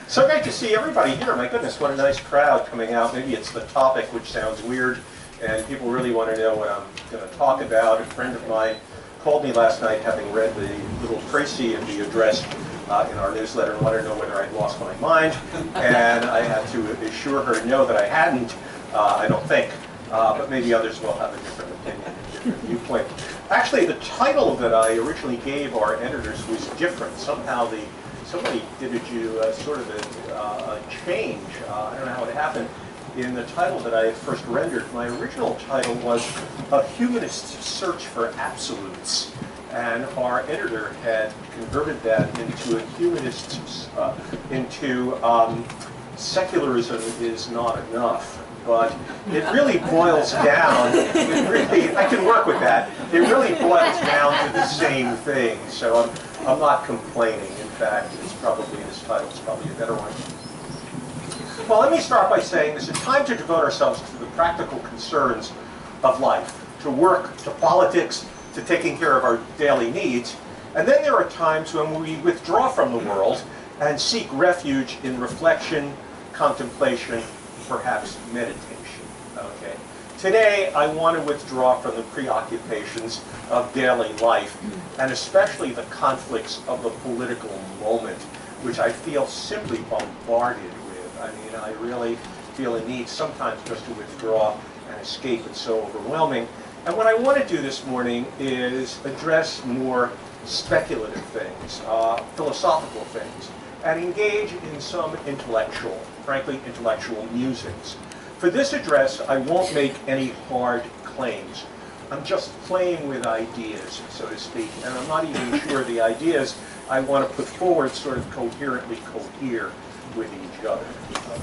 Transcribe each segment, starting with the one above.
So great to see everybody here. My goodness, what a nice crowd coming out. Maybe it's the topic, which sounds weird, and people really want to know what I'm going to talk about. A friend of mine called me last night, having read the little précis of the address in our newsletter, and wanted to know whether I'd lost my mind. And I had to assure her no, that I hadn't, I don't think. But maybe others will have a different opinion, a different viewpoint. Actually, the title that I originally gave our editors was different. Somehow somebody did sort of a change. I don't know how it happened. In the title that I had first rendered, my original title was A Humanist's Search for Absolutes. And our editor had converted that into a humanist's, Secularism Is Not Enough. But it really boils down, I can work with that, it really boils down to the same thing. So I'm not complaining. In fact, this title is probably a better one. Well, let me start by saying this is time to devote ourselves to the practical concerns of life, to work, to politics, to taking care of our daily needs. And then there are times when we withdraw from the world and seek refuge in reflection, contemplation, perhaps meditation. Okay. Today, I want to withdraw from the preoccupations of daily life, and especially the conflicts of the political moment, which I feel simply bombarded with. I mean, I really feel a need sometimes just to withdraw and escape. It's so overwhelming. And what I want to do this morning is address more speculative things, philosophical things, and engage in some frankly intellectual musings. For this address, I won't make any hard claims. I'm just playing with ideas, so to speak, and I'm not even sure the ideas I want to put forward sort of coherently cohere with each other.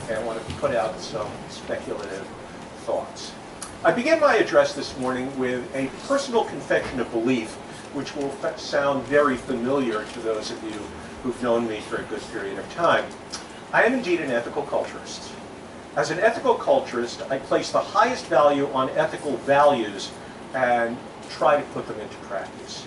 Okay, I want to put out some speculative thoughts. I begin my address this morning with a personal confession of belief, which will sound very familiar to those of you who've known me for a good period of time. I am indeed an ethical culturist. As an ethical culturist, I place the highest value on ethical values and try to put them into practice.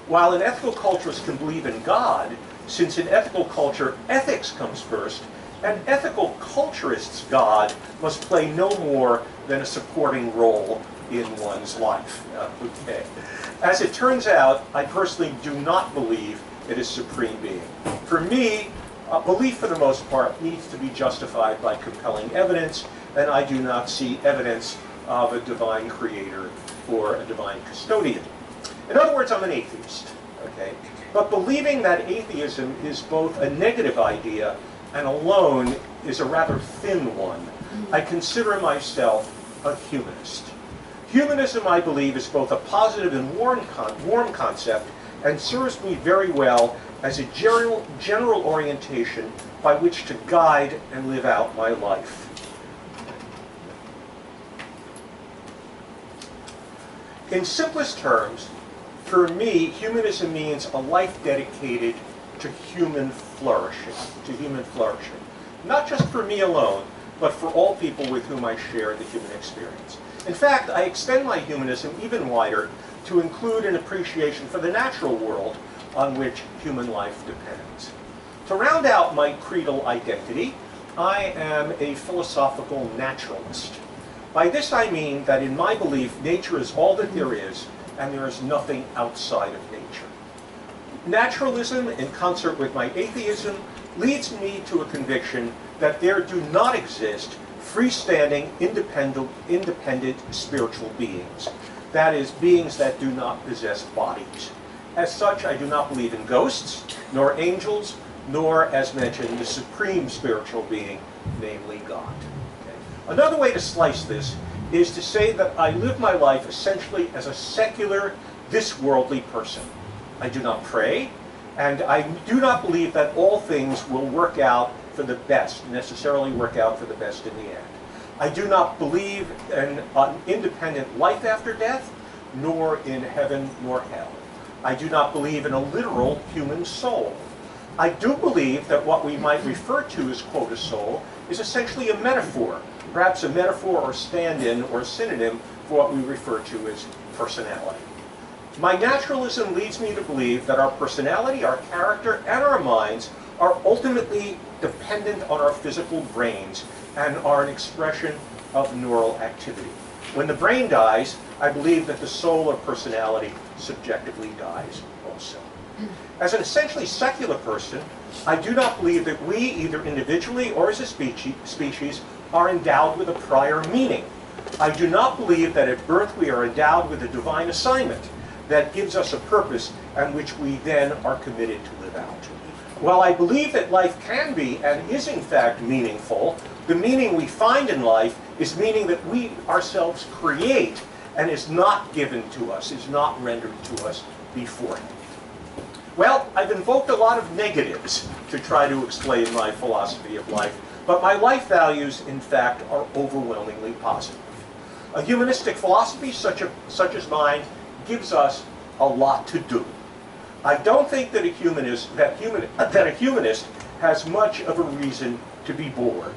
While an ethical culturist can believe in God, since in ethical culture ethics comes first, an ethical culturist's God must play no more than a supporting role in one's life. Okay. As it turns out, I personally do not believe in a supreme being. For me, belief, for the most part, needs to be justified by compelling evidence, and I do not see evidence of a divine creator or a divine custodian. In other words, I'm an atheist, okay? But believing that atheism is both a negative idea and alone is a rather thin one. I consider myself a humanist. Humanism, I believe, is both a positive and warm concept and serves me very well as a general orientation by which to guide and live out my life. In simplest terms, for me, humanism means a life dedicated to human flourishing, Not just for me alone, but for all people with whom I share the human experience. In fact, I extend my humanism even wider to include an appreciation for the natural world on which human life depends. To round out my creedal identity, I am a philosophical naturalist. By this I mean that in my belief, nature is all that there is, and there is nothing outside of nature. Naturalism, in concert with my atheism, leads me to a conviction that there do not exist freestanding, independent spiritual beings. That is, beings that do not possess bodies. As such, I do not believe in ghosts, nor angels, nor, as mentioned, the supreme spiritual being, namely God. Okay. Another way to slice this is to say that I live my life essentially as a secular, this-worldly person. I do not pray, and I do not believe that all things will work out for the best, necessarily work out for the best in the end. I do not believe in an independent life after death, nor in heaven nor hell. I do not believe in a literal human soul. I do believe that what we might refer to as, quote, a soul, is essentially a metaphor, perhaps a metaphor or stand-in or synonym for what we refer to as personality. My naturalism leads me to believe that our personality, our character, and our minds are ultimately dependent on our physical brains and are an expression of neural activity. When the brain dies, I believe that the soul or personality subjectively dies also. As an essentially secular person, I do not believe that we, either individually or as a species, are endowed with a prior meaning. I do not believe that at birth we are endowed with a divine assignment that gives us a purpose and which we then are committed to live out. While I believe that life can be and is in fact meaningful, the meaning we find in life is meaning that we ourselves create and is not given to us, is not rendered to us beforehand. Well, I've invoked a lot of negatives to try to explain my philosophy of life, but my life values, in fact, are overwhelmingly positive. A humanistic philosophy such as mine gives us a lot to do. I don't think that a humanist has much of a reason to be bored.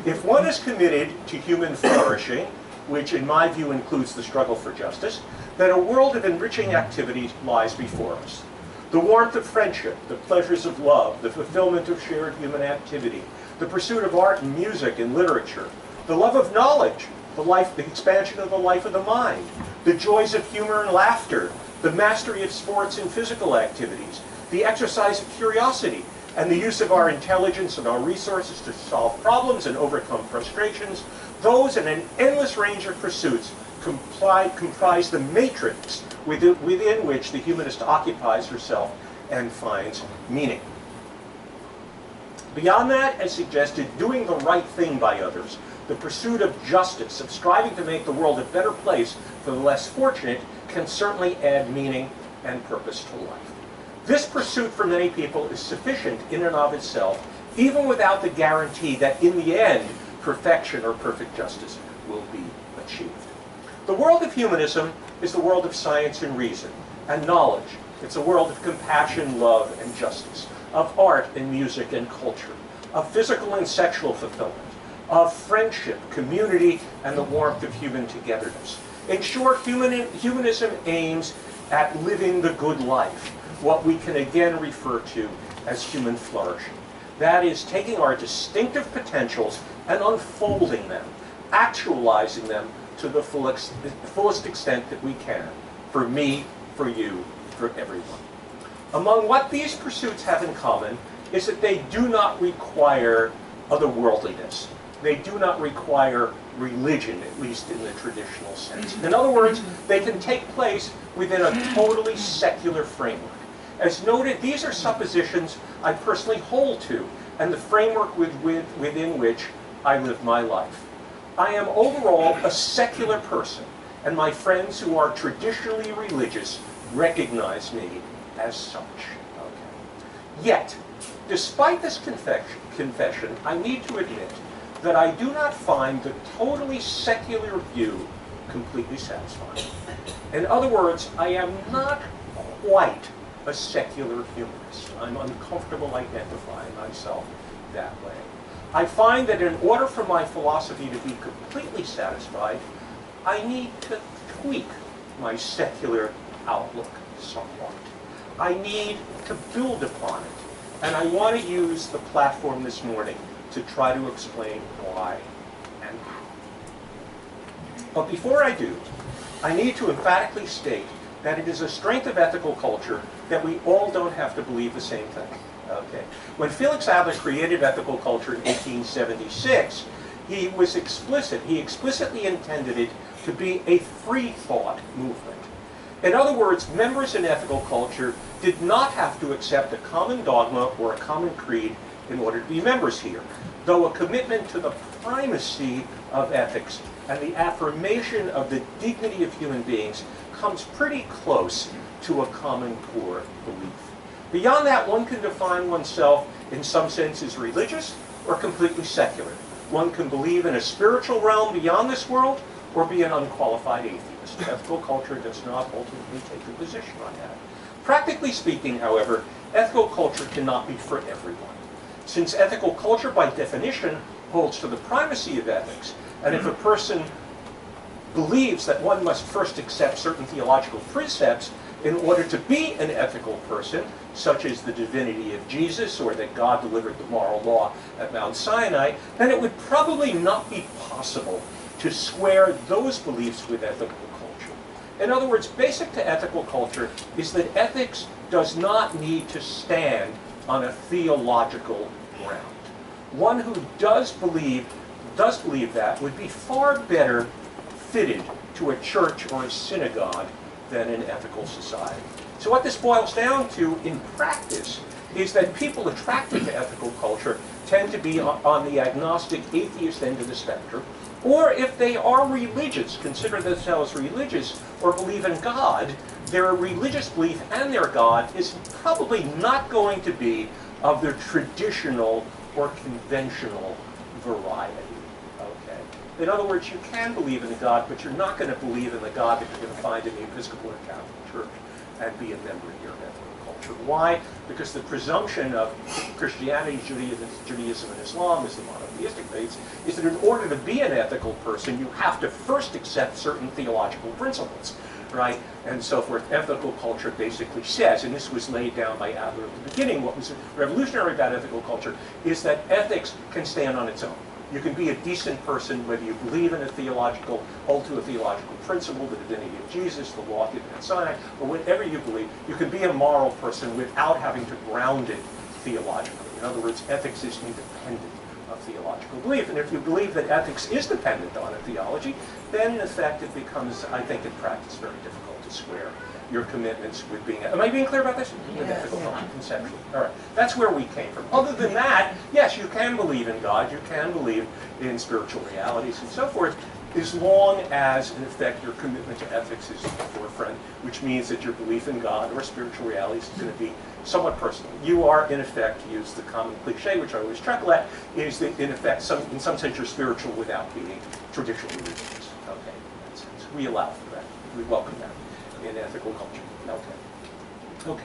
If one is committed to human flourishing, which in my view includes the struggle for justice, then a world of enriching activities lies before us. The warmth of friendship, the pleasures of love, the fulfillment of shared human activity, the pursuit of art and music and literature, the love of knowledge, the expansion of the life of the mind, the joys of humor and laughter, the mastery of sports and physical activities, the exercise of curiosity, and the use of our intelligence and our resources to solve problems and overcome frustrations, those and an endless range of pursuits comprise the matrix within which the humanist occupies herself and finds meaning. Beyond that, as suggested, doing the right thing by others, the pursuit of justice, of striving to make the world a better place for the less fortunate, can certainly add meaning and purpose to life. This pursuit for many people is sufficient in and of itself, even without the guarantee that in the end, perfection or perfect justice will be achieved. The world of humanism is the world of science and reason and knowledge. It's a world of compassion, love, and justice, of art and music and culture, of physical and sexual fulfillment, of friendship, community, and the warmth of human togetherness. In short, humanism aims at living the good life, what we can again refer to as human flourishing. That is, taking our distinctive potentials and unfolding them, actualizing them to the fullest extent that we can, for me, for you, for everyone. Among what these pursuits have in common is that they do not require otherworldliness. They do not require religion, at least in the traditional sense. In other words, they can take place within a totally secular framework. As noted, these are suppositions I personally hold to, and the framework within which I live my life. I am overall a secular person, and my friends who are traditionally religious recognize me as such. Okay. Yet, despite this confession, I need to admit that I do not find the totally secular view completely satisfying. In other words, I am not quite a secular humanist. I'm uncomfortable identifying myself that way. I find that in order for my philosophy to be completely satisfied, I need to tweak my secular outlook somewhat. I need to build upon it. And I want to use the platform this morning to try to explain why and how. But before I do, I need to emphatically state that it is a strength of ethical culture that we all don't have to believe the same thing. Okay. When Felix Adler created ethical culture in 1876, he was explicit. He explicitly intended it to be a free thought movement. In other words, members in ethical culture did not have to accept a common dogma or a common creed in order to be members here, though a commitment to the primacy of ethics and the affirmation of the dignity of human beings comes pretty close to a common core belief. Beyond that, one can define oneself in some sense as religious or completely secular. One can believe in a spiritual realm beyond this world or be an unqualified atheist. Ethical culture does not ultimately take a position on that. Practically speaking, however, ethical culture cannot be for everyone. Since ethical culture, by definition, holds to the primacy of ethics, and if a person believes that one must first accept certain theological precepts in order to be an ethical person, such as the divinity of Jesus or that God delivered the moral law at Mount Sinai, then it would probably not be possible to square those beliefs with ethical culture. In other words, basic to ethical culture is that ethics does not need to stand on a theological ground. One who does believe that would be far better fitted to a church or a synagogue than an ethical society. So what this boils down to in practice is that people attracted to ethical culture tend to be on the agnostic atheist end of the spectrum, or if they are religious, consider themselves religious, or believe in God, their religious belief and their God is probably not going to be of the traditional or conventional variety. In other words, you can believe in a God, but you're not going to believe in the God that you're going to find in the Episcopal or Catholic Church and be a member of your ethical culture. Why? Because the presumption of Christianity, Judaism, and Islam as the monotheistic faiths is that in order to be an ethical person, you have to first accept certain theological principles, right? And so forth. Ethical culture basically says, and this was laid down by Adler at the beginning, what was revolutionary about ethical culture is that ethics can stand on its own. You can be a decent person whether you believe in hold to a theological principle, the divinity of Jesus, the law given at Sinai, or whatever you believe. You can be a moral person without having to ground it theologically. In other words, ethics is independent of theological belief. And if you believe that ethics is dependent on a theology, then in effect it becomes, I think in practice, very difficult to square your commitments with being, am I being clear about this? With ethical culture, conceptually. All right, that's where we came from. Other than that, yes, you can believe in God, you can believe in spiritual realities and so forth, as long as, in effect, your commitment to ethics is at the forefront, which means that your belief in God or spiritual realities is going to be somewhat personal. You are, in effect, to use the common cliche, which I always chuckle at, is that, in effect, in some sense, you're spiritual without being traditionally religious. Okay, in that sense. We allow for that. We welcome that in ethical culture. Okay.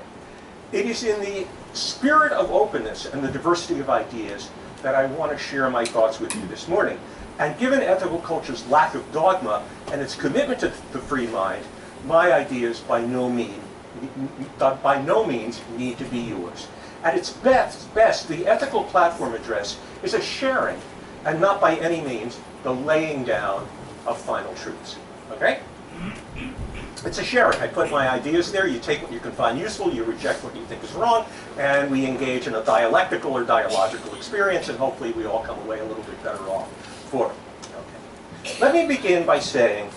It is in the spirit of openness and the diversity of ideas that I want to share my thoughts with you this morning. And given ethical culture's lack of dogma and its commitment to the free mind, my ideas by no means need to be yours. At its best, the ethical platform address is a sharing, and not by any means the laying down of final truths. Okay? It's a sharing. I put my ideas there, you take what you can find useful, you reject what you think is wrong, and we engage in a dialectical or dialogical experience, and hopefully we all come away a little bit better off for it. Okay. Let me begin by saying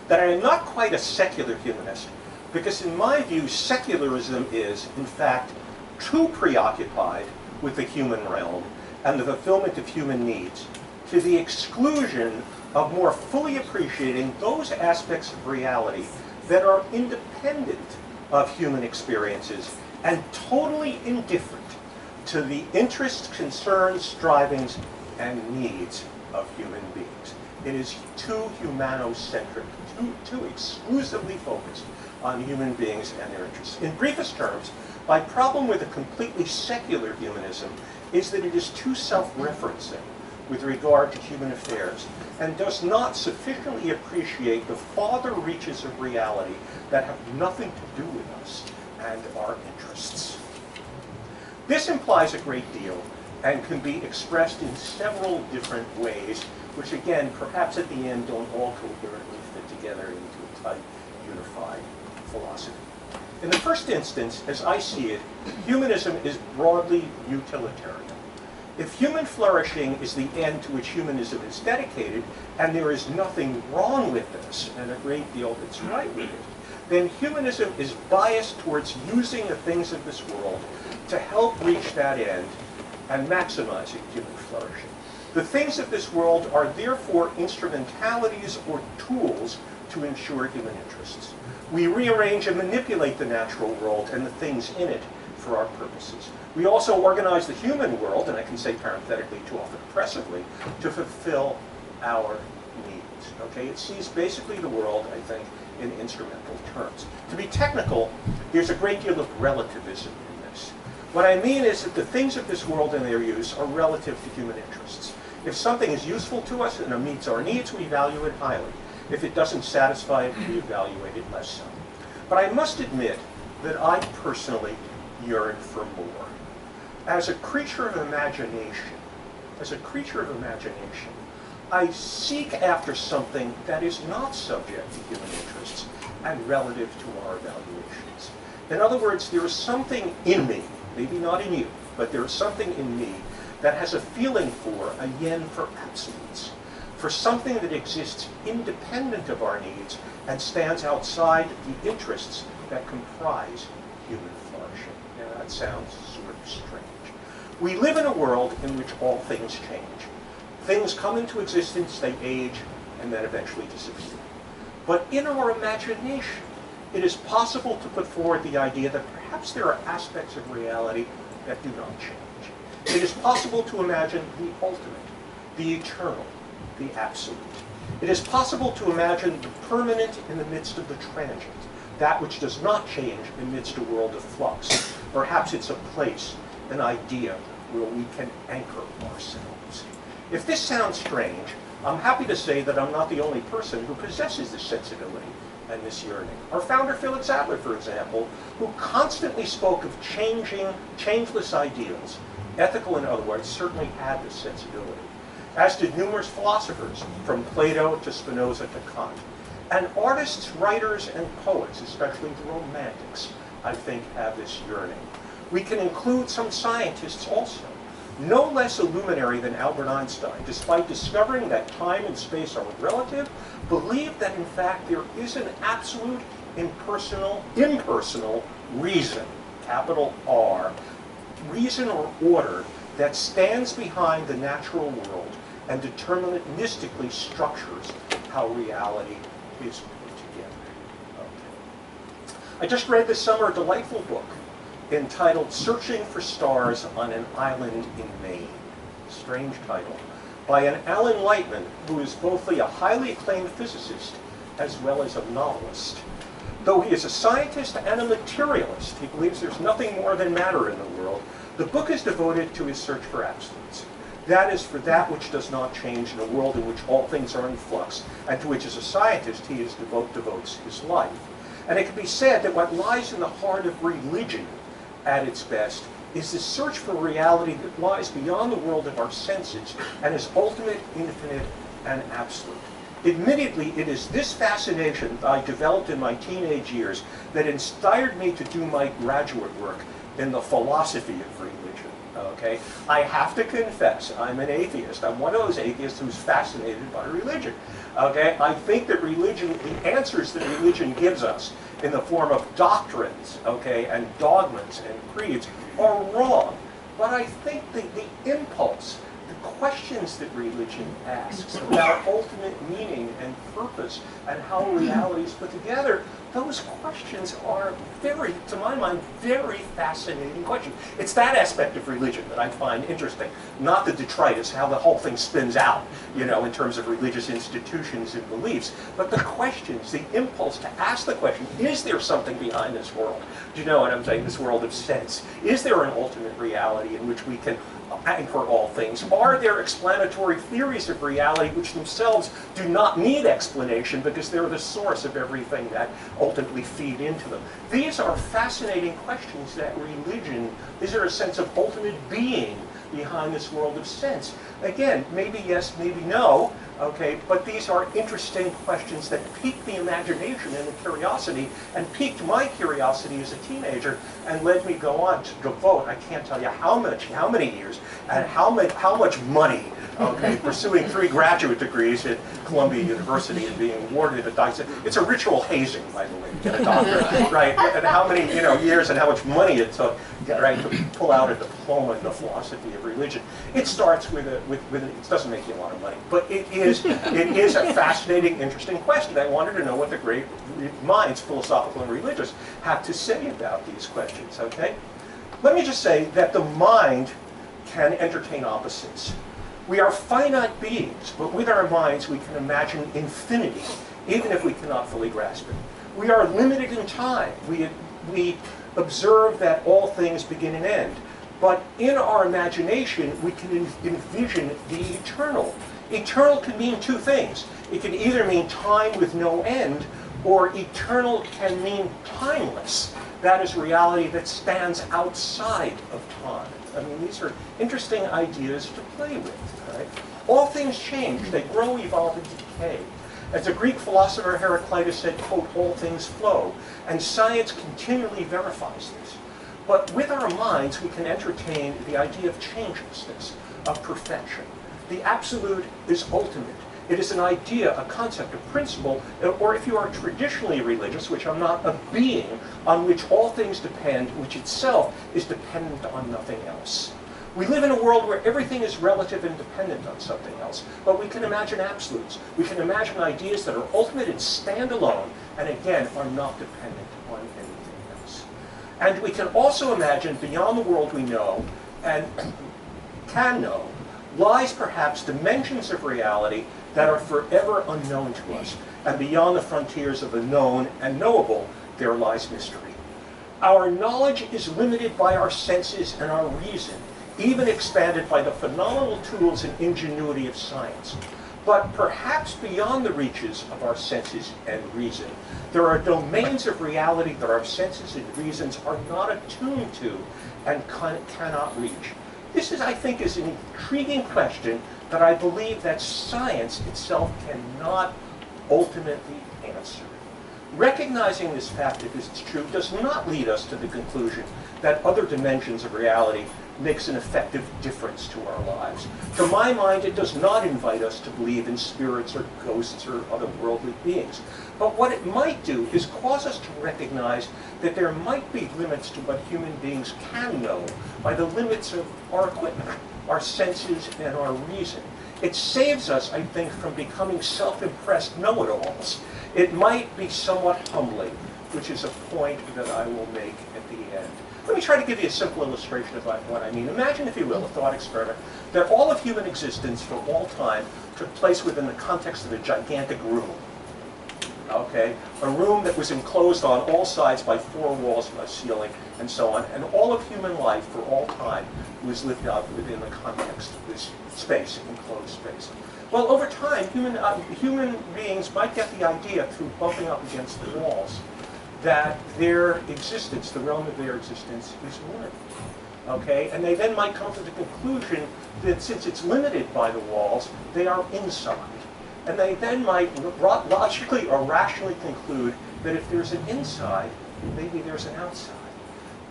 that I am not quite a secular humanist, because in my view, secularism is, in fact, too preoccupied with the human realm and the fulfillment of human needs, to the exclusion of more fully appreciating those aspects of reality that are independent of human experiences and totally indifferent to the interests, concerns, strivings, and needs of human beings. It is too humanocentric, too exclusively focused on human beings and their interests. In briefest terms, my problem with a completely secular humanism is that it is too self-referencing with regard to human affairs, and does not sufficiently appreciate the farther reaches of reality that have nothing to do with us and our interests. This implies a great deal and can be expressed in several different ways, which again, perhaps at the end, don't all coherently fit together into a tight, unified philosophy. In the first instance, as I see it, humanism is broadly utilitarian. If human flourishing is the end to which humanism is dedicated, and there is nothing wrong with this, and a great deal that's right with it, then humanism is biased towards using the things of this world to help reach that end and maximizing human flourishing. The things of this world are therefore instrumentalities or tools to ensure human interests. We rearrange and manipulate the natural world and the things in it for our purposes. We also organize the human world, and I can say parenthetically too often oppressively, to fulfill our needs. Okay? It sees basically the world, I think, in instrumental terms. To be technical, there's a great deal of relativism in this. What I mean is that the things of this world and their use are relative to human interests. If something is useful to us and it meets our needs, we value it highly. If it doesn't satisfy it, we evaluate it less so. But I must admit that I personally yearn for more. As a creature of imagination, I seek after something that is not subject to human interests and relative to our evaluations. In other words, there is something in me, maybe not in you, but there is something in me that has a feeling for, a yen for absolutes, for something that exists independent of our needs and stands outside the interests that comprise human flourishing. Now that sounds sort of strange. We live in a world in which all things change. Things come into existence, they age, and then eventually disappear. But in our imagination, it is possible to put forward the idea that perhaps there are aspects of reality that do not change. It is possible to imagine the ultimate, the eternal, the absolute. It is possible to imagine the permanent in the midst of the transient, that which does not change amidst a world of flux. Perhaps it's a place, an idea, where we can anchor ourselves. If this sounds strange, I'm happy to say that I'm not the only person who possesses this sensibility and this yearning. Our founder, Felix Adler, for example, who constantly spoke of changing, changeless ideals, ethical and otherwise, certainly had this sensibility, as did numerous philosophers, from Plato to Spinoza to Kant. And artists, writers, and poets, especially the Romantics, I think have this yearning. We can include some scientists also. No less a luminary than Albert Einstein, despite discovering that time and space are relative, believed that in fact there is an absolute impersonal reason, capital R, reason or order that stands behind the natural world and deterministically structures how reality is put together. Okay. I just read this summer a delightful book entitled Searching for Stars on an Island in Maine. Strange title. By an Alan Lightman, who is both a highly acclaimed physicist as well as a novelist. Though he is a scientist and a materialist, he believes there's nothing more than matter in the world, the book is devoted to his search for absolutes. That is, for that which does not change in a world in which all things are in flux, and to which as a scientist he devotes his life. And it can be said that what lies in the heart of religion at its best is the search for reality that lies beyond the world of our senses and is ultimate, infinite, and absolute. Admittedly, it is this fascination that I developed in my teenage years that inspired me to do my graduate work in the philosophy of religion. Okay? I have to confess, I'm an atheist. I'm one of those atheists who's fascinated by religion. Okay? I think that religion, the answers that religion gives us in the form of doctrines, okay, and dogmas and creeds are wrong. But I think the impulse, the questions that religion asks about ultimate meaning and purpose and how reality is put together, those questions are very, to my mind, very fascinating questions. It's that aspect of religion that I find interesting, not the detritus, how the whole thing spins out, you know, in terms of religious institutions and beliefs, but the questions, the impulse to ask the question, is there something behind this world? Do you know what I'm saying? This world of sense. Is there an ultimate reality in which we can anchor all things? Are there explanatory theories of reality which themselves do not need explanation because they're the source of everything that ultimately feed into them? These are fascinating questions that religion, is there a sense of ultimate being behind this world of sense? Again, maybe yes, maybe no, okay, but these are interesting questions that pique the imagination and the curiosity, and piqued my curiosity as a teenager, and led me go on to devote, I can't tell you how many years, and how much money, okay, pursuing 3 graduate degrees at Columbia University and being awarded a doctorate. It's a ritual hazing, by the way, to get a doctorate, right? And how many years and how much money it took, right, to pull out a diploma in the philosophy of religion. It starts with it doesn't make you a lot of money, but it is a fascinating, interesting question. I wanted to know what the great minds, philosophical and religious, have to say about these questions. Okay, let me just say that the mind can entertain opposites. We are finite beings, but with our minds we can imagine infinity, even if we cannot fully grasp it. We are limited in time. We observe that all things begin and end. But in our imagination, we can envision the eternal. Eternal can mean 2 things. It can either mean time with no end, Or eternal can mean timeless. That is reality that stands outside of time. I mean, these are interesting ideas to play with. Right? All things change. They grow, evolve, and decay. As the Greek philosopher Heraclitus said, quote, all things flow. And science continually verifies this. But with our minds, we can entertain the idea of changelessness, of perfection. The absolute is ultimate. It is an idea, a concept, a principle, or if you are traditionally religious, which I'm not, a being on which all things depend, which itself is dependent on nothing else. We live in a world where everything is relative and dependent on something else, but we can imagine absolutes. We can imagine ideas that are ultimate and stand alone, and again, are not dependent on anything else. And we can also imagine beyond the world we know, and can know, lies perhaps dimensions of reality that are forever unknown to us. And beyond the frontiers of the known and knowable, there lies mystery. Our knowledge is limited by our senses and our reason, even expanded by the phenomenal tools and ingenuity of science. But perhaps beyond the reaches of our senses and reason, there are domains of reality that our senses and reasons are not attuned to and cannot reach. This is, I think, is an intriguing question that I believe that science itself cannot ultimately answer. Recognizing this fact, if it's true, does not lead us to the conclusion that other dimensions of reality makes an effective difference to our lives. To my mind, it does not invite us to believe in spirits or ghosts or otherworldly beings. But what it might do is cause us to recognize that there might be limits to what human beings can know by the limits of our equipment, our senses, and our reason. It saves us, I think, from becoming self-impressed know-it-alls. It might be somewhat humbling, which is a point that I will make at the end. Let me try to give you a simple illustration of what I mean. Imagine, if you will, a thought experiment, that all of human existence for all time took place within the context of a gigantic room. Okay? A room that was enclosed on all sides by 4 walls and a ceiling, and so on. And all of human life for all time was lived out within the context of this space, enclosed space. Well, over time, human beings might get the idea through bumping up against the walls that their existence, the realm of their existence, is limited. Okay? And they then might come to the conclusion that since it's limited by the walls, they are inside. And they then might logically or rationally conclude that if there's an inside, maybe there's an outside.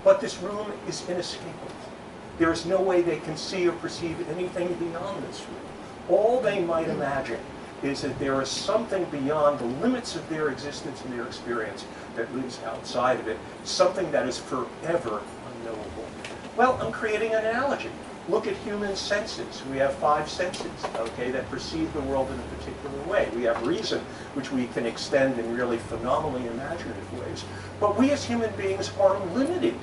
But this room is inescapable. There is no way they can see or perceive anything beyond this room. All they might imagine is that there is something beyond the limits of their existence and their experience that lives outside of it, something that is forever unknowable. Well, I'm creating an analogy. Look at human senses. We have 5 senses, okay, that perceive the world in a particular way. We have reason, which we can extend in really phenomenally imaginative ways. But we as human beings are limited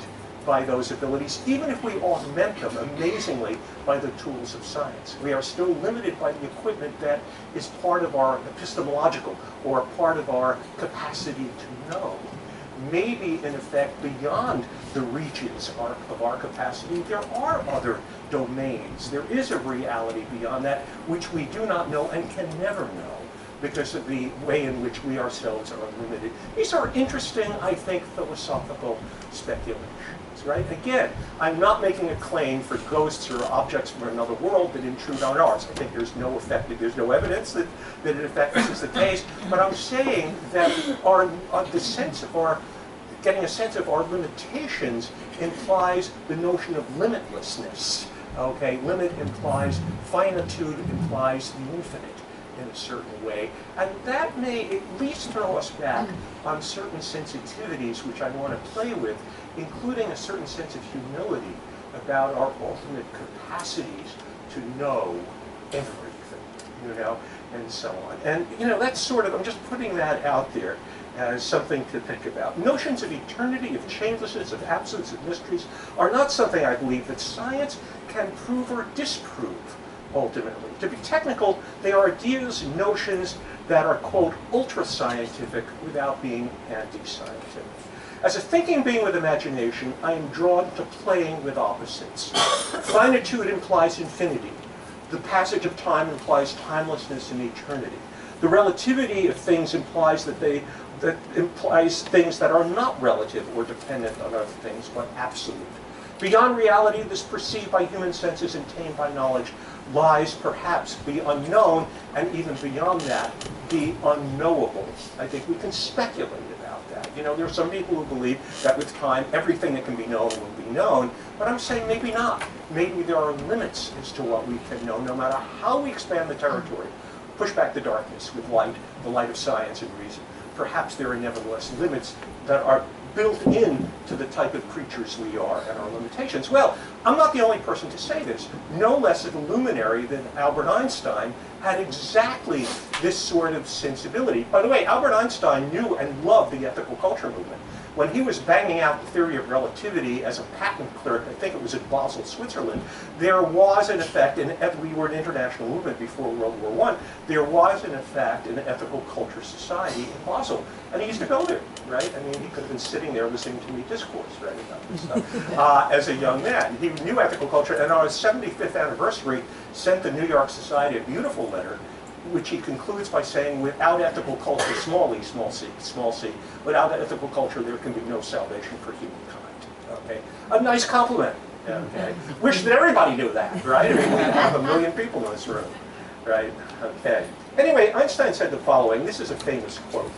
by those abilities, even if we augment them amazingly by the tools of science. We are still limited by the equipment that is part of our epistemological or part of our capacity to know. Maybe, in effect, beyond the reaches of our capacity, there are other domains. There is a reality beyond that which we do not know and can never know because of the way in which we ourselves are limited. These are interesting, I think, philosophical speculations. Right? Again, I'm not making a claim for ghosts or objects from another world that intrude on ours. I think there's no evidence that in effect this is the case. But I'm saying that getting a sense of our limitations implies the notion of limitlessness. Okay, limit implies finitude, implies the infinite in a certain way, and that may at least throw us back on certain sensitivities which I want to play with, including a certain sense of humility about our ultimate capacities to know everything, you know, and so on. And, you know, that's sort of, I'm just putting that out there as something to think about. Notions of eternity, of changelessness, of absence, of mysteries are not something I believe that science can prove or disprove, ultimately. To be technical, they are ideas and notions that are, quote, ultra-scientific without being anti-scientific. As a thinking being with imagination, I am drawn to playing with opposites. Finitude implies infinity. The passage of time implies timelessness and eternity. The relativity of things implies that they that implies things that are not relative or dependent on other things, but absolute. Beyond reality, this perceived by human senses and tamed by knowledge lies perhaps the unknown, and even beyond that, the unknowable. I think we can speculate about that. You know, there are some people who believe that with time, everything that can be known will be known, but I'm saying maybe not. Maybe there are limits as to what we can know, no matter how we expand the territory. Push back the darkness with light, the light of science and reason. Perhaps there are nevertheless limits that are built in to the type of creatures we are and our limitations. Well, I'm not the only person to say this. No less of a luminary than Albert Einstein had exactly this sort of sensibility. By the way, Albert Einstein knew and loved the ethical culture movement. When he was banging out the theory of relativity as a patent clerk, I think it was at Basel, Switzerland, there was in effect, and we were an international movement before World War I, there was in effect an ethical culture society in Basel. And he used to go there, right? I mean, he could have been sitting there listening to me discourse, right, about this stuff, as a young man. He knew ethical culture, and on his 75th anniversary, sent the New York Society a beautiful letter, which he concludes by saying, without ethical culture, small e, small c, without ethical culture, there can be no salvation for humankind. Okay, a nice compliment. Okay, wish that everybody knew that, right? I mean, we have 1 million people in this room, right? Okay. Anyway, Einstein said the following. This is a famous quote.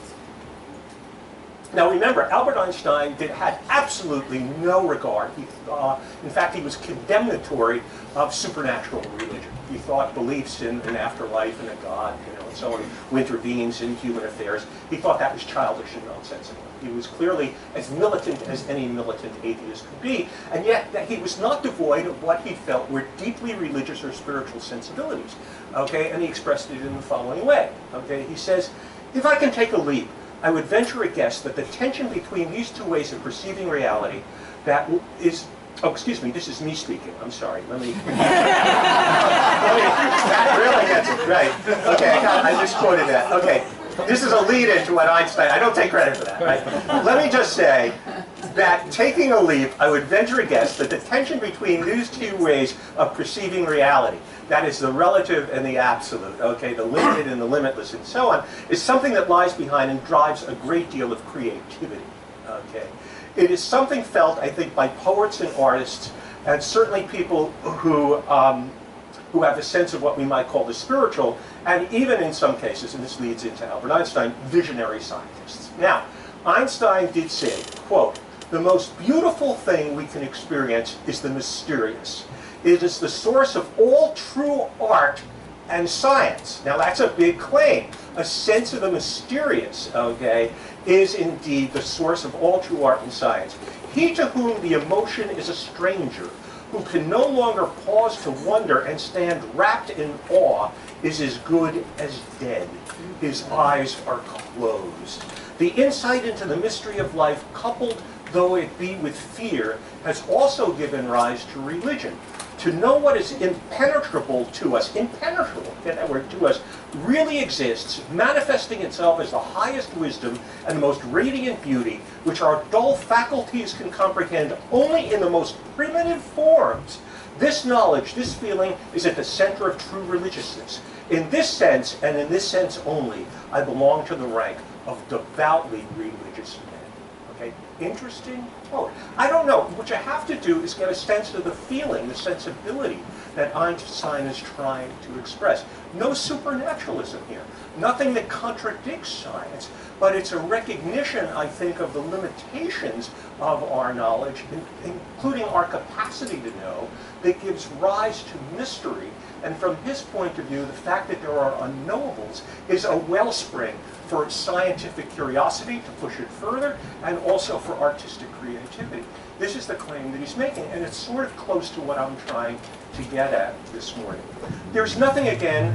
Now remember, Albert Einstein had absolutely no regard. In fact, he was condemnatory of supernatural religion. He thought beliefs in an afterlife and a God, you know, and so on, who intervenes in human affairs. He thought that was childish and nonsensical. He was clearly as militant as any militant atheist could be, and yet that he was not devoid of what he felt were deeply religious or spiritual sensibilities. Okay, and he expressed it in the following way. Okay, he says, "If I can take a leap, I would venture a guess that the tension between these two ways of perceiving reality that is..." Oh, excuse me, this is me speaking. I'm sorry. Let me... that really gets it right. Okay, I just quoted that. Okay, this is a lead-in to what Einstein... I don't take credit for that, right? Let me just say that taking a leap, I would venture a guess that the tension between these two ways of perceiving reality, that is the relative and the absolute, okay, the limited and the limitless and so on, is something that lies behind and drives a great deal of creativity, okay? It is something felt, I think, by poets and artists, and certainly people who have a sense of what we might call the spiritual, and even in some cases, and this leads into Albert Einstein, visionary scientists. Now, Einstein did say, quote, "The most beautiful thing we can experience is the mysterious. It is the source of all true art and science." Now that's a big claim. A sense of the mysterious, okay, is indeed the source of all true art and science. He to whom the emotion is a stranger, who can no longer pause to wonder and stand wrapped in awe, is as good as dead. His eyes are closed. The insight into the mystery of life, coupled though it be with fear, has also given rise to religion. To know what is impenetrable to us, impenetrable, get that word, to us, really exists, manifesting itself as the highest wisdom and the most radiant beauty, which our dull faculties can comprehend only in the most primitive forms. This knowledge, this feeling, is at the center of true religiousness. In this sense, and in this sense only, I belong to the rank of devoutly religious men. Okay, interesting quote. I don't know. What you have to do is get a sense of the feeling, the sensibility that Einstein is trying to express. No supernaturalism here. Nothing that contradicts science, but it's a recognition, I think, of the limitations of our knowledge, including our capacity to know, that gives rise to mystery. And from his point of view, the fact that there are unknowables is a wellspring for scientific curiosity to push it further, and also for artistic creativity. This is the claim that he's making, and it's sort of close to what I'm trying to get at this morning. There's nothing, again,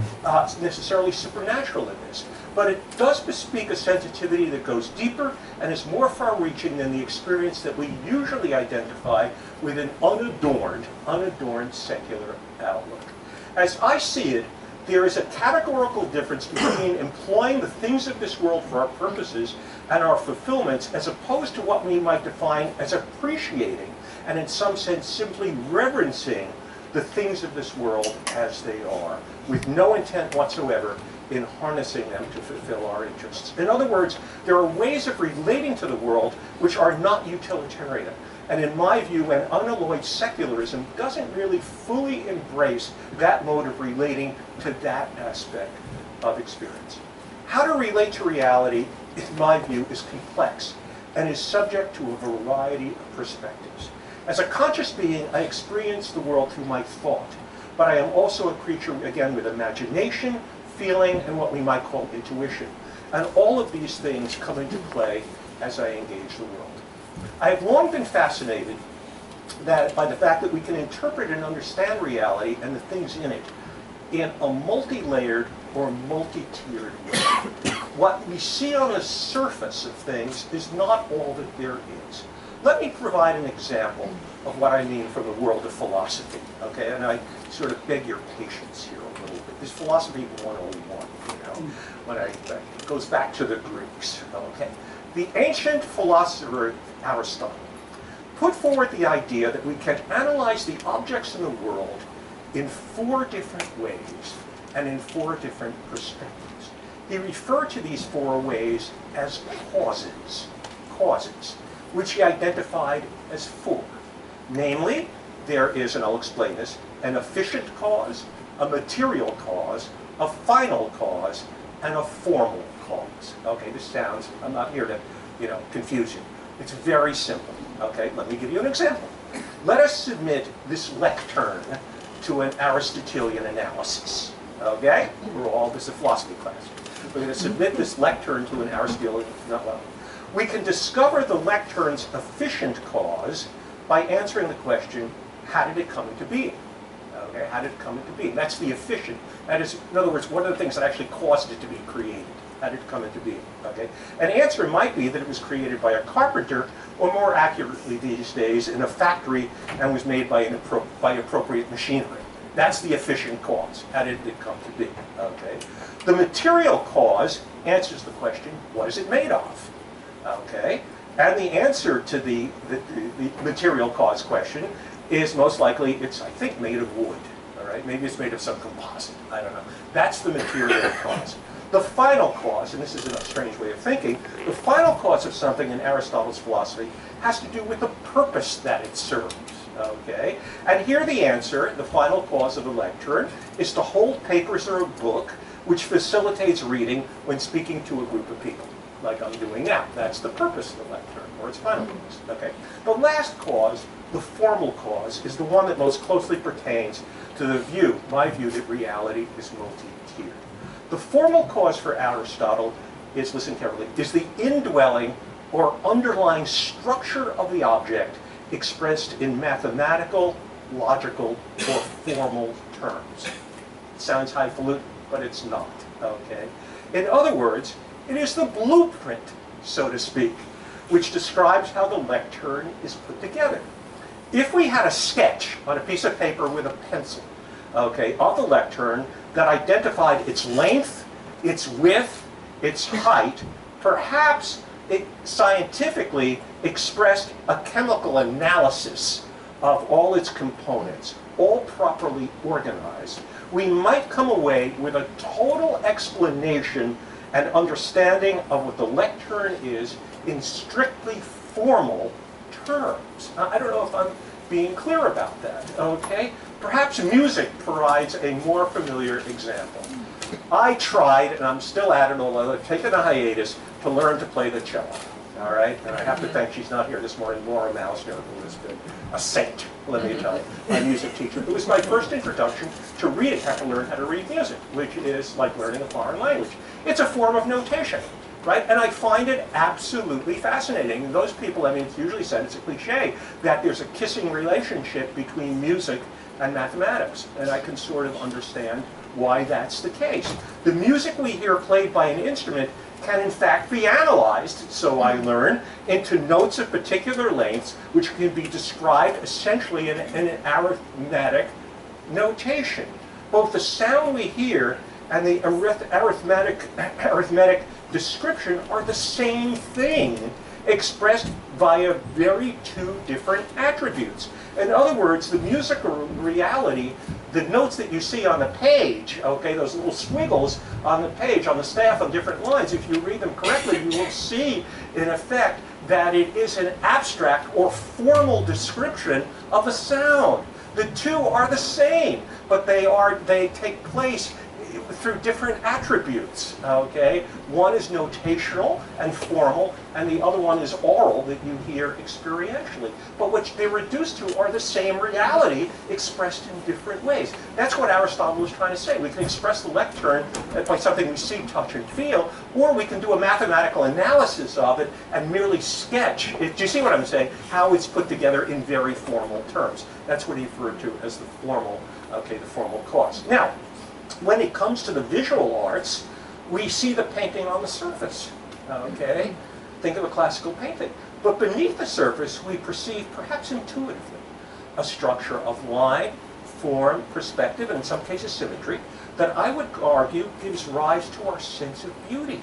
necessarily supernatural in this, but it does bespeak a sensitivity that goes deeper and is more far-reaching than the experience that we usually identify with an unadorned secular outlook. As I see it, there is a categorical difference between employing the things of this world for our purposes and our fulfillments, as opposed to what we might define as appreciating and in some sense simply reverencing the things of this world as they are, with no intent whatsoever in harnessing them to fulfill our interests. In other words, there are ways of relating to the world which are not utilitarian. And in my view, an unalloyed secularism doesn't really fully embrace that mode of relating to that aspect of experience. How to relate to reality, in my view, is complex and is subject to a variety of perspectives. As a conscious being, I experience the world through my thought, but I am also a creature, again, with imagination, feeling, and what we might call intuition. And all of these things come into play as I engage the world. I have long been fascinated by the fact that we can interpret and understand reality and the things in it in a multi-layered or multi-tiered way. What we see on the surface of things is not all that there is. Let me provide an example of what I mean from the world of philosophy, okay? And I sort of beg your patience here a little bit. This philosophy 101, when it goes back to the Greeks, okay? The ancient philosopher Aristotle put forward the idea that we can analyze the objects in the world in 4 different ways and in 4 different perspectives. He referred to these 4 ways as causes, which he identified as 4. Namely, there is, and I'll explain this, an efficient cause, a material cause, a final cause, and a formal cause. Okay, this sounds, I'm not here to, confuse you. It's very simple. Okay, let me give you an example. Let us submit this lectern to an Aristotelian analysis. Okay? This is a philosophy class. We're going to submit this lectern to an Aristotelian, we can discover the lectern's efficient cause by answering the question, how did it come into being? Okay, how did it come into being? That's the efficient. That is, in other words, what are the things that actually caused it to be created? How did it come into being? Okay? An answer might be that it was created by a carpenter, or more accurately these days, in a factory, and was made by appropriate machinery. That's the efficient cause. How did it come to be? Okay? The material cause answers the question, what is it made of? Okay? And the answer to the material cause question is most likely it's, I think, made of wood. All right? Maybe it's made of some composite. I don't know. That's the material cause. The final cause, and this is a strange way of thinking, the final cause of something in Aristotle's philosophy has to do with the purpose that it serves. Okay? And here the answer, the final cause of the lectern, is to hold papers or a book which facilitates reading when speaking to a group of people, like I'm doing now. That's the purpose of the lectern, or its final cause. Okay? The last cause, the formal cause, is the one that most closely pertains to the view, my view, that reality is multi-tiered. The formal cause for Aristotle is, listen carefully, is the indwelling or underlying structure of the object expressed in mathematical, logical, or formal terms. It sounds highfalutin, but it's not, okay? In other words, it is the blueprint, so to speak, which describes how the lectern is put together. If we had a sketch on a piece of paper with a pencil, okay, of the lectern that identified its length, its width, its height, perhaps it scientifically expressed a chemical analysis of all its components, all properly organized, we might come away with a total explanation and understanding of what the lectern is in strictly formal terms. Now, I don't know if I'm being clear about that, okay? Perhaps music provides a more familiar example. I tried, and I'm still at it, although I've taken a hiatus, to learn to play the cello. All right? And I have to thank, she's not here this morning, Laura Mausner, who has been a saint, let me tell you, my music teacher. It was my first introduction to reading, how to learn how to read music, which is like learning a foreign language. It's a form of notation, right? And I find it absolutely fascinating. And those people, I mean, it's usually said, it's a cliche, that there's a kissing relationship between music and mathematics. And I can sort of understand why that's the case. The music we hear played by an instrument can in fact be analyzed, so I learn, into notes of particular lengths which can be described essentially in an arithmetic notation. Both the sound we hear and the arithmetic description are the same thing expressed via very two different attributes. In other words, the musical reality, the notes that you see on the page, okay, those little squiggles on the page, on the staff on different lines, if you read them correctly, you will see, in effect, that it is an abstract or formal description of a sound. The two are the same, but they take place through different attributes, okay? One is notational and formal, and the other one is oral that you hear experientially. But what they're reduced to are the same reality expressed in different ways. That's what Aristotle was trying to say. We can express the lectern by something we see, touch, and feel, or we can do a mathematical analysis of it and merely sketch. Do you see what I'm saying? How it's put together in very formal terms. That's what he referred to as the formal, okay, the formal cause. Now, when it comes to the visual arts, we see the painting on the surface, okay? Think of a classical painting. But beneath the surface, we perceive, perhaps intuitively, a structure of line, form, perspective, and in some cases symmetry, that I would argue gives rise to our sense of beauty,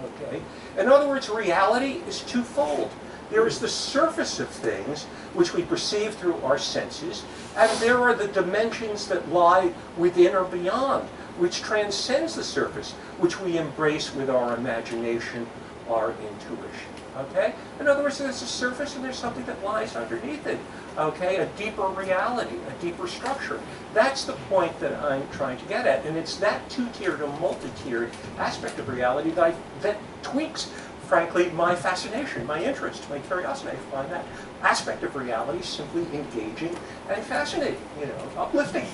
okay? In other words, reality is twofold. There is the surface of things, which we perceive through our senses, and there are the dimensions that lie within or beyond, which transcends the surface, which we embrace with our imagination, our intuition. Okay? In other words, there's a surface and there's something that lies underneath it. Okay? A deeper reality, a deeper structure. That's the point that I'm trying to get at. And it's that two-tiered or multi-tiered aspect of reality that tweaks, frankly, my fascination, my interest, my curiosity. I find that aspect of reality simply engaging and fascinating, you know, uplifting.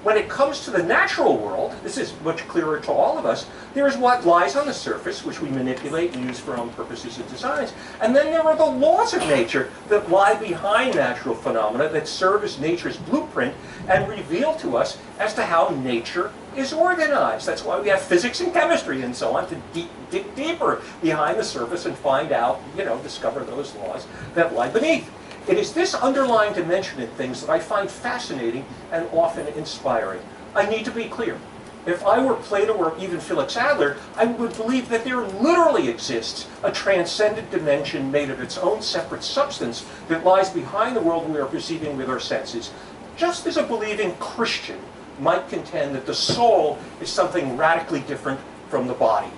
When it comes to the natural world, this is much clearer to all of us. There is what lies on the surface, which we manipulate and use for our own purposes and designs. And then there are the laws of nature that lie behind natural phenomena that serve as nature's blueprint and reveal to us as to how nature is organized. That's why we have physics and chemistry and so on, to dig deeper behind the surface and find out, you know, discover those laws that lie beneath. It is this underlying dimension in things that I find fascinating and often inspiring. I need to be clear. If I were Plato or even Felix Adler, I would believe that there literally exists a transcendent dimension made of its own separate substance that lies behind the world we are perceiving with our senses, just as a believing Christian might contend that the soul is something radically different from the body.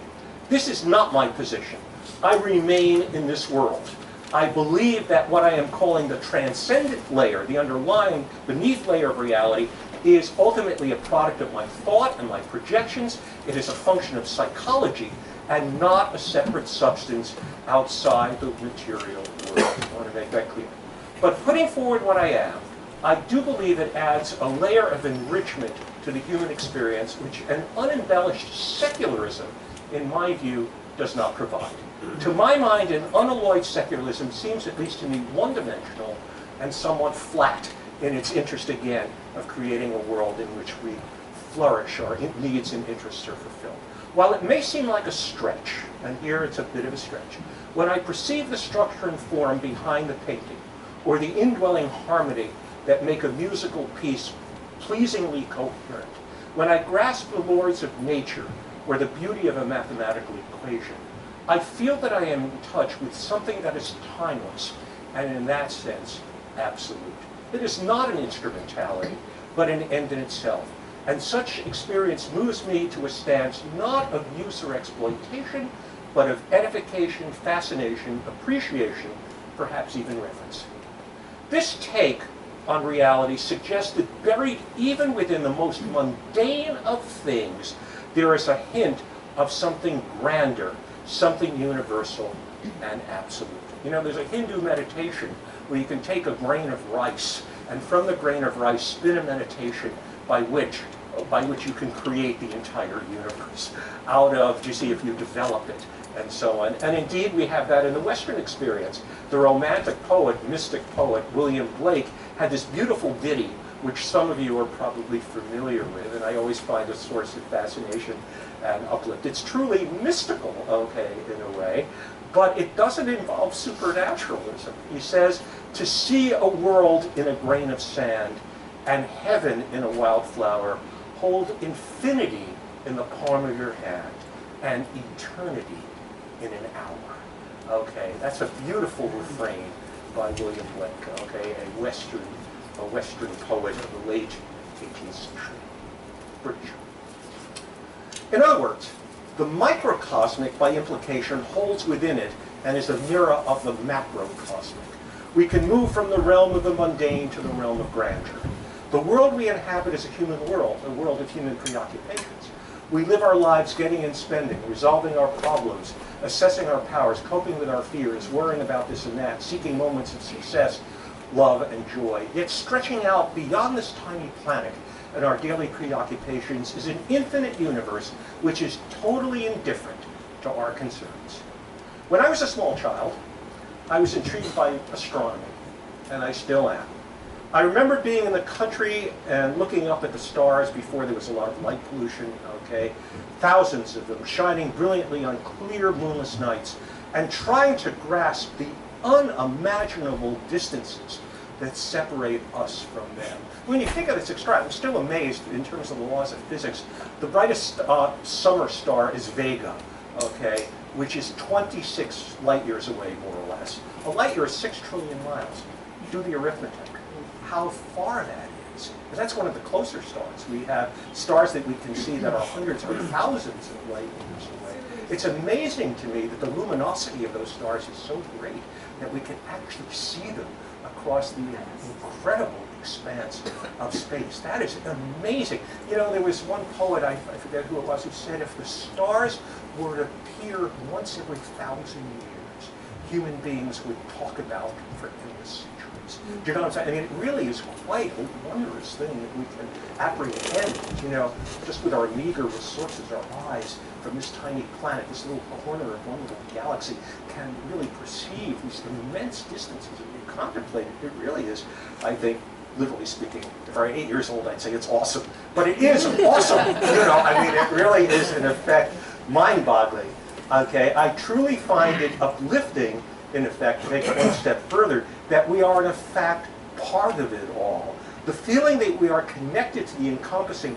This is not my position. I remain in this world. I believe that what I am calling the transcendent layer, the underlying beneath layer of reality, is ultimately a product of my thought and my projections. It is a function of psychology and not a separate substance outside the material world. I want to make that clear. But putting forward what I am, I do believe it adds a layer of enrichment to the human experience which an unembellished secularism, in my view, does not provide. To my mind, an unalloyed secularism seems, at least to me, one-dimensional and somewhat flat in its interest, again, of creating a world in which we flourish, our needs and interests are fulfilled. While it may seem like a stretch, and here it's a bit of a stretch, when I perceive the structure and form behind the painting, or the indwelling harmony that make a musical piece pleasingly coherent, when I grasp the laws of nature, or the beauty of a mathematical equation, I feel that I am in touch with something that is timeless, and in that sense, absolute. It is not an instrumentality, but an end in itself. And such experience moves me to a stance not of use or exploitation, but of edification, fascination, appreciation, perhaps even reverence. This take on reality suggests that buried even within the most mundane of things, there is a hint of something grander, something universal and absolute. You know, there's a Hindu meditation where you can take a grain of rice, and from the grain of rice spin a meditation by which you can create the entire universe out of, you see, if you develop it, and so on. And indeed, we have that in the Western experience. The Romantic poet, mystic poet, William Blake, had this beautiful ditty, which some of you are probably familiar with, and I always find a source of fascination and uplift. It's truly mystical, okay, in a way, but it doesn't involve supernaturalism. He says, to see a world in a grain of sand and heaven in a wildflower, hold infinity in the palm of your hand and eternity in an hour. Okay, that's a beautiful refrain by William Blake, okay, a Western poet of the late 18th century, British. In other words, the microcosmic, by implication, holds within it and is a mirror of the macrocosmic. We can move from the realm of the mundane to the realm of grandeur. The world we inhabit is a human world, a world of human preoccupations. We live our lives getting and spending, resolving our problems, assessing our powers, coping with our fears, worrying about this and that, seeking moments of success, love, and joy. Yet stretching out beyond this tiny planet and our daily preoccupations is an infinite universe which is totally indifferent to our concerns. When I was a small child, I was intrigued by astronomy, and I still am. I remember being in the country and looking up at the stars before there was a lot of light pollution, okay? Thousands of them shining brilliantly on clear moonless nights and trying to grasp the unimaginable distances that separate us from them. When you think of this extract, I'm still amazed in terms of the laws of physics. The brightest summer star is Vega, okay, which is 26 light years away, more or less. A light year is 6 trillion miles. Do the arithmetic. How far that is. And that's one of the closer stars. We have stars that we can see that are hundreds or thousands of light years away. It's amazing to me that the luminosity of those stars is so great that we can actually see them across the incredible expanse of space. That is amazing. You know, there was one poet, I forget who it was, who said if the stars were to appear once every 1,000 years, human beings would talk about them for endless centuries. Do you know what I'm saying? I mean, it really is quite a wondrous thing that we can apprehend, you know, just with our meager resources, our eyes from this tiny planet, this little corner of one little galaxy, can really perceive these immense distances that we contemplate. It really is, I think, literally speaking, if I were 8 years old, I'd say it's awesome. But it is awesome. You know, I mean, it really is, in effect, mind-boggling. Okay, I truly find it uplifting, in effect, to take it one step further, that we are, in fact, part of it all. The feeling that we are connected to the encompassing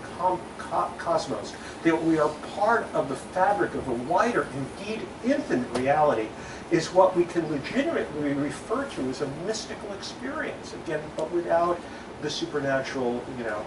cosmos, that we are part of the fabric of a wider, indeed infinite reality, is what we can legitimately refer to as a mystical experience, again, but without the supernatural, you know,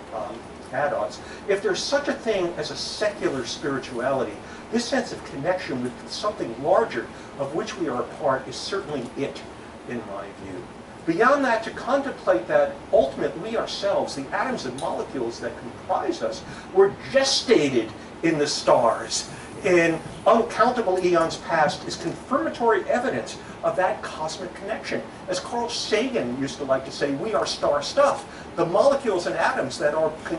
add-ons. If there's such a thing as a secular spirituality, this sense of connection with something larger of which we are a part is certainly it, in my view. Beyond that, to contemplate that ultimately we ourselves, the atoms and molecules that comprise us, were gestated in the stars in uncountable eons past is confirmatory evidence of that cosmic connection. As Carl Sagan used to like to say, we are star stuff. The molecules and atoms that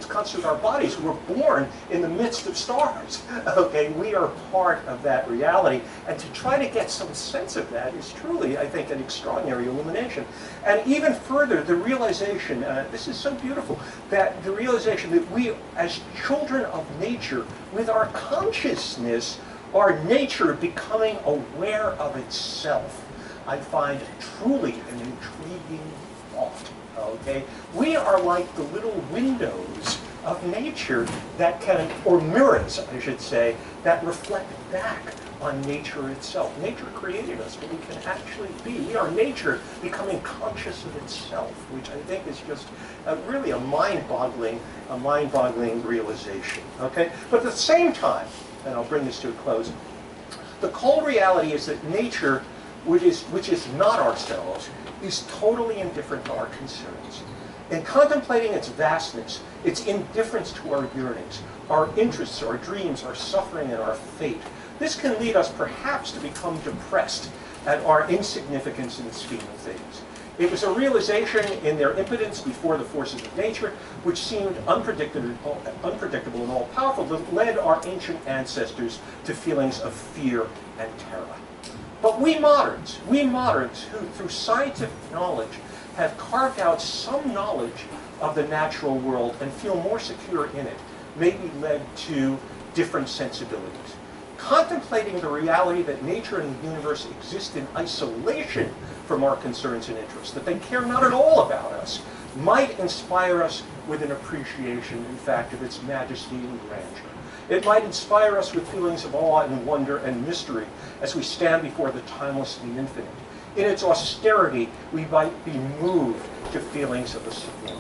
constitute our bodies were born in the midst of stars. Okay, we are part of that reality. And to try to get some sense of that is truly, I think, an extraordinary illumination. And even further, the realization, this is so beautiful, that the realization that we, as children of nature, with our consciousness, are nature becoming aware of itself, I find truly an intriguing thought. Okay, we are like the little windows of nature that can, or mirrors, I should say, that reflect back on nature itself. Nature created us, but we can actually be. We are nature becoming conscious of itself, which I think is just really a mind-boggling realization. Okay, but at the same time, and I'll bring this to a close, the cold reality is that nature, which is not ourselves, is totally indifferent to our concerns. In contemplating its vastness, its indifference to our yearnings, our interests, our dreams, our suffering, and our fate, this can lead us perhaps to become depressed at our insignificance in the scheme of things. It was a realization in their impotence before the forces of nature, which seemed unpredictable and all-powerful, that led our ancient ancestors to feelings of fear and terror. But we moderns who, through scientific knowledge, have carved out some knowledge of the natural world and feel more secure in it, may be led to different sensibilities. Contemplating the reality that nature and the universe exist in isolation from our concerns and interests, that they care not at all about us, might inspire us with an appreciation, in fact, of its majesty and grandeur. It might inspire us with feelings of awe and wonder and mystery as we stand before the timeless and the infinite. In its austerity, we might be moved to feelings of the sublime.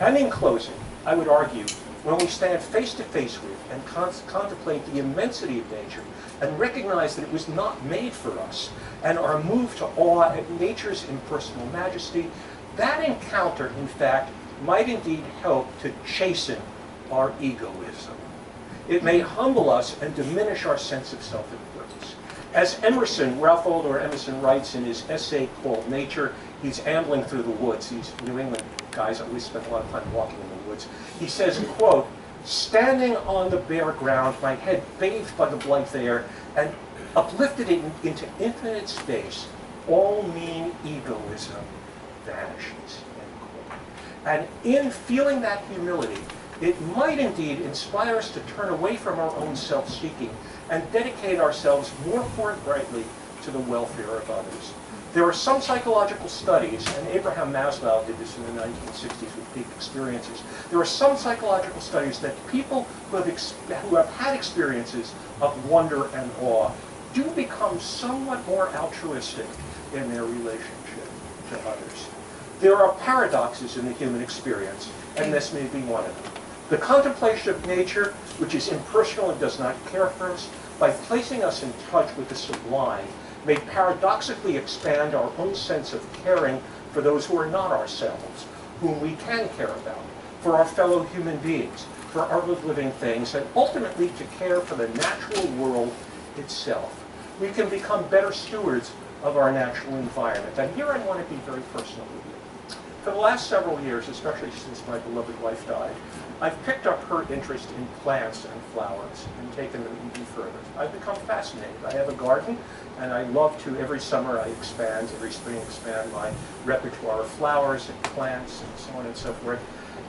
And in closing, I would argue, when we stand face to face with and contemplate the immensity of nature and recognize that it was not made for us and are moved to awe at nature's impersonal majesty, that encounter, in fact, might indeed help to chasten our egoism. It may humble us and diminish our sense of self-importance. As Ralph Waldo Emerson writes in his essay called Nature, he's ambling through the woods. These New England guys always spend a lot of time walking in the woods. He says, quote, "Standing on the bare ground, my head bathed by the blithe air, and uplifted into infinite space, all mean egoism vanishes." End quote. And in feeling that humility, it might indeed inspire us to turn away from our own self-seeking and dedicate ourselves more forthrightly to the welfare of others. There are some psychological studies, and Abraham Maslow did this in the 1960s with peak experiences. There are some psychological studies that people who have had experiences of wonder and awe do become somewhat more altruistic in their relationship to others. There are paradoxes in the human experience, and this may be one of them. The contemplation of nature, which is impersonal and does not care for us, by placing us in touch with the sublime, may paradoxically expand our own sense of caring for those who are not ourselves, whom we can care about, for our fellow human beings, for other living things, and ultimately to care for the natural world itself. We can become better stewards of our natural environment. And here I want to be very personal with you. For the last several years, especially since my beloved wife died, I've picked up her interest in plants and flowers and taken them even further. I've become fascinated. I have a garden, and I love to, every summer every spring expand my repertoire of flowers and plants and so on and so forth.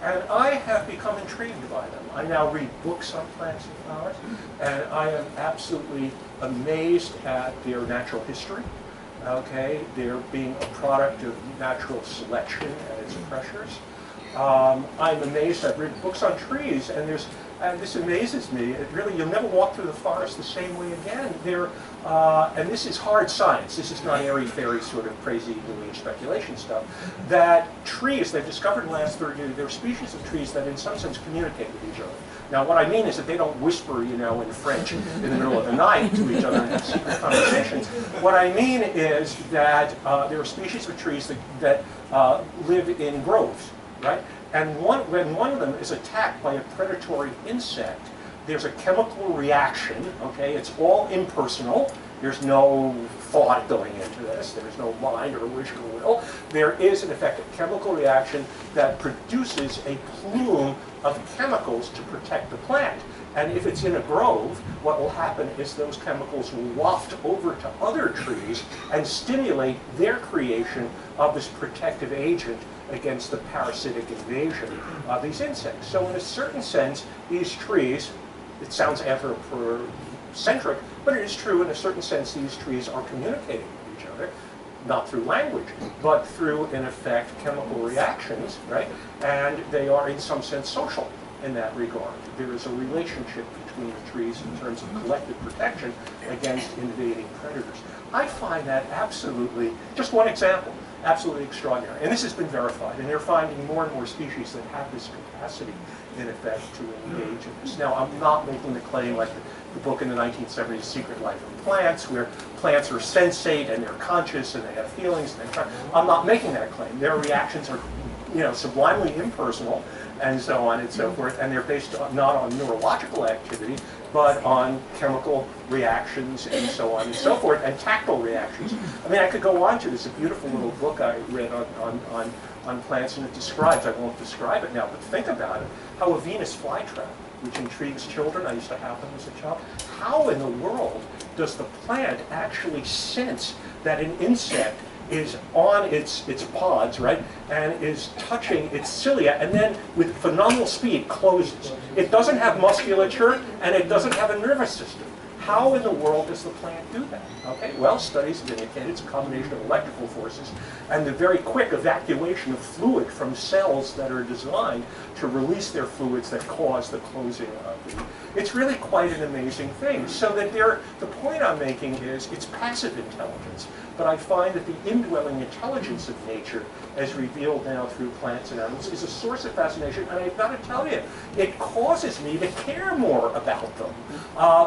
And I have become intrigued by them. I now read books on plants and flowers, and I am absolutely amazed at their natural history. Okay, they're being a product of natural selection and its pressures. I'm amazed. I've read books on trees, and this amazes me. It really, you'll never walk through the forest the same way again. And this is hard science. This is not airy-fairy sort of crazy New Age speculation stuff. That trees, they've discovered in the last 30 years, there are species of trees that in some sense communicate with each other. Now, what I mean is that they don't whisper, in French in the middle of the night to each other and have secret conversations. What I mean is that there are species of trees that live in groves, right? And when one of them is attacked by a predatory insect, there's a chemical reaction, okay? It's all impersonal. There's no thought going into this. There's no mind or wish or will. There is, in effect, a chemical reaction that produces a plume of chemicals to protect the plant. And if it's in a grove, what will happen is those chemicals will waft over to other trees and stimulate their creation of this protective agent against the parasitic invasion of these insects. So in a certain sense, these trees, it sounds anthropocentric, but it is true in a certain sense these trees are communicating with each other, not through language, but through, in effect, chemical reactions, right? And they are, in some sense, social in that regard. There is a relationship between the trees in terms of collective protection against invading predators. I find that absolutely, just one example, absolutely extraordinary. And this has been verified, and they're finding more and more species that have this capacity, in effect, to engage in this. Now, I'm not making the claim like the book in the 1970s, Secret Life of Plants, where plants are sensate and they're conscious and they have feelings. And I'm not making that claim. Their reactions are, sublimely impersonal and so on and so forth, and they're based not on neurological activity, but on chemical reactions and so on and so forth, and tactile reactions. I mean, I could go on to this. A beautiful little book I read on plants, and it describes, I won't describe it now, but think about it, how a Venus flytrap, which intrigues children, I used to have them as a child, how in the world does the plant actually sense that an insect is on its pods, right, and is touching its cilia, and then with phenomenal speed closes. It doesn't have musculature, and it doesn't have a nervous system. how in the world does the plant do that? Okay, well, studies have indicated it's a combination of electrical forces and the very quick evacuation of fluid from cells that are designed to release their fluids that cause the closing of the... It's really quite an amazing thing. So that the point I'm making is it's passive intelligence, but I find that the indwelling intelligence of nature, as revealed now through plants and animals, is a source of fascination, and I've got to tell you, it causes me to care more about them.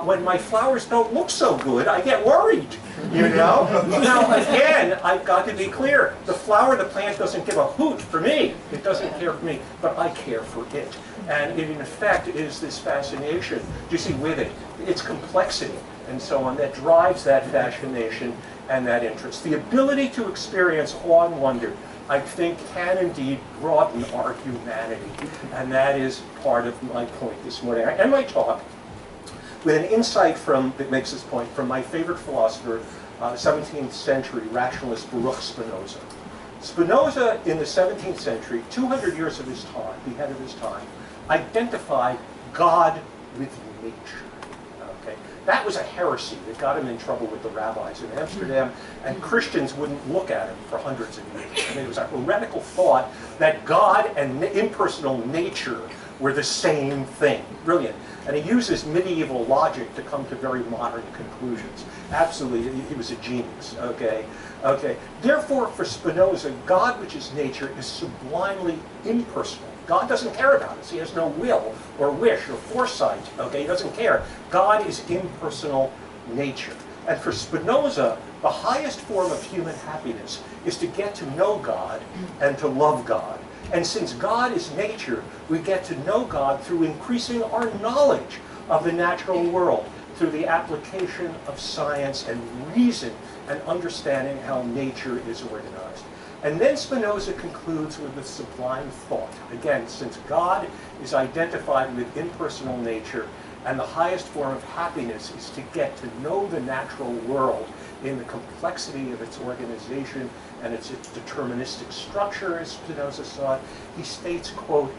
When my flowers don't look so good, I get worried, you know? Now, again, I've got to be clear. The flower, the plant doesn't give a hoot for me. It doesn't care for me, but I care for it. And it, in effect, is this fascination, you see, with it, its complexity and so on, that drives that fascination and that interest. The ability to experience awe and wonder, I think, can indeed broaden our humanity. And that is part of my point this morning. I end my talk with an insight that makes this point from my favorite philosopher, 17th century rationalist Baruch Spinoza. Spinoza, in the 17th century, 200 years of his time, the head of his time, identified God with nature. Okay? That was a heresy that got him in trouble with the rabbis in Amsterdam, and Christians wouldn't look at him for hundreds of years. I mean, it was a heretical thought that God and impersonal nature were the same thing. Brilliant. And he uses medieval logic to come to very modern conclusions. Absolutely, he was a genius, okay? Okay. Therefore, for Spinoza, God, which is nature, is sublimely impersonal. God doesn't care about us. He has no will or wish or foresight, okay? He doesn't care. God is impersonal nature. And for Spinoza, the highest form of human happiness is to get to know God and to love God. And since God is nature, we get to know God through increasing our knowledge of the natural world, through the application of science and reason and understanding how nature is organized. And then Spinoza concludes with the sublime thought. Again, since God is identified with impersonal nature, and the highest form of happiness is to get to know the natural world in the complexity of its organization and its deterministic structure, as Spinoza saw it, he states, quote,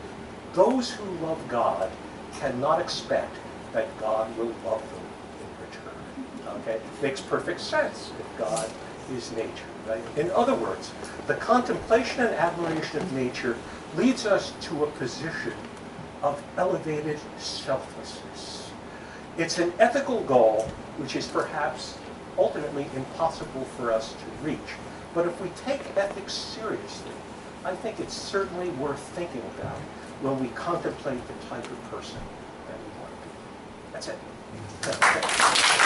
"Those who love God cannot expect that God will love them in return." Okay? Makes perfect sense if God is nature, right? In other words, the contemplation and admiration of nature leads us to a position of elevated selflessness. It's an ethical goal which is perhaps ultimately impossible for us to reach. But if we take ethics seriously, I think it's certainly worth thinking about when we contemplate the type of person that we want to be. That's it.